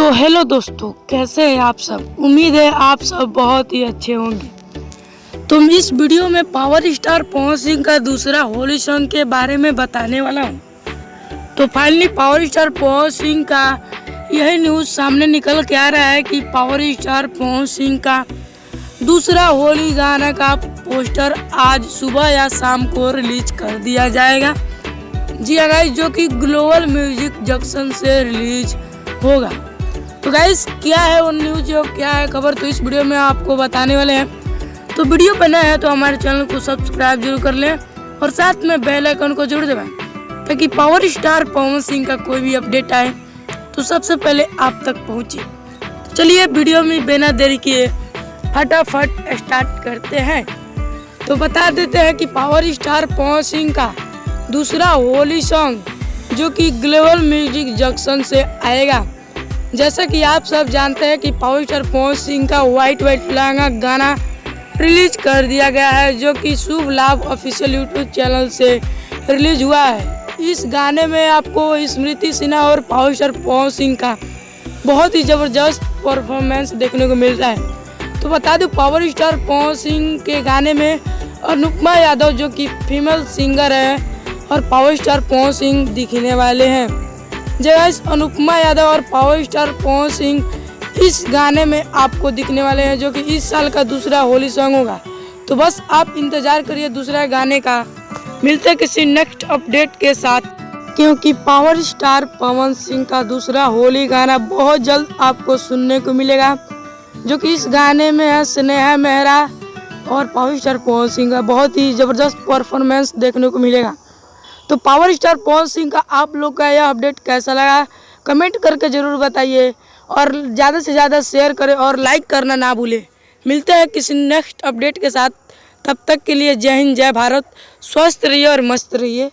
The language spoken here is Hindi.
तो हेलो दोस्तों, कैसे हैं आप सब। उम्मीद है आप सब बहुत ही अच्छे होंगे। तो इस वीडियो में पावर स्टार पवन सिंह का दूसरा होली सॉन्ग के बारे में बताने वाला हूं। तो finally power star Pawan Singh का यही न्यूज़ सामने निकल के आ रहा है कि पावर स्टार पवन सिंह का दूसरा होली गाना का पोस्टर आज सुबह या शाम को रिलीज कर दिया जाएगा। जी हाँ गाइस, जो कि ग्लोबल म्यूजिक जंक्शन से रिलीज होगा। तो गाइस, क्या है वो न्यूज और क्या है खबर, तो इस वीडियो में आपको बताने वाले हैं। तो वीडियो पर नया है तो हमारे चैनल को सब्सक्राइब जरूर कर लें और साथ में बेल आइकन को जरूर दबाएं ताकि पावर स्टार पवन सिंह का कोई भी अपडेट आए तो सबसे पहले आप तक पहुंचे। तो चलिए वीडियो में बिना देरी किए फटाफट स्टार्ट करते हैं। तो बता देते हैं कि पावर स्टार पवन सिंह का दूसरा होली सॉन्ग जो कि ग्लोबल म्यूजिक जंक्शन से आएगा। जैसा कि आप सब जानते हैं कि पावर स्टार पवन सिंह का वाइट लहंगा गाना रिलीज कर दिया गया है, जो कि शुभ लाभ ऑफिशियल यूट्यूब चैनल से रिलीज हुआ है। इस गाने में आपको स्मृति सिन्हा और पावर स्टार पवन सिंह का बहुत ही ज़बरदस्त परफॉर्मेंस देखने को मिल रहा है। तो बता दूं, पावर स्टार पवन सिंह के गाने में अनुपमा यादव जो कि फीमेल सिंगर है और पावर स्टार पवन सिंह दिखने वाले हैं। जैसे अनुपमा यादव और पावर स्टार पवन सिंह इस गाने में आपको दिखने वाले हैं, जो कि इस साल का दूसरा होली सॉन्ग होगा। तो बस आप इंतजार करिए दूसरा गाने का। मिलते हैं किसी नेक्स्ट अपडेट के साथ, क्योंकि पावर स्टार पवन सिंह का दूसरा होली गाना बहुत जल्द आपको सुनने को मिलेगा, जो कि इस गाने में है स्नेहा मेहरा और पावर स्टार पवन सिंह का बहुत ही ज़बरदस्त परफॉर्मेंस देखने को मिलेगा। तो पावर स्टार पवन सिंह का आप लोग का यह अपडेट कैसा लगा कमेंट करके ज़रूर बताइए और ज़्यादा से ज़्यादा शेयर करें और लाइक करना ना भूलें। मिलते हैं किसी नेक्स्ट अपडेट के साथ, तब तक के लिए जय हिंद जय भारत। स्वस्थ रहिए और मस्त रहिए।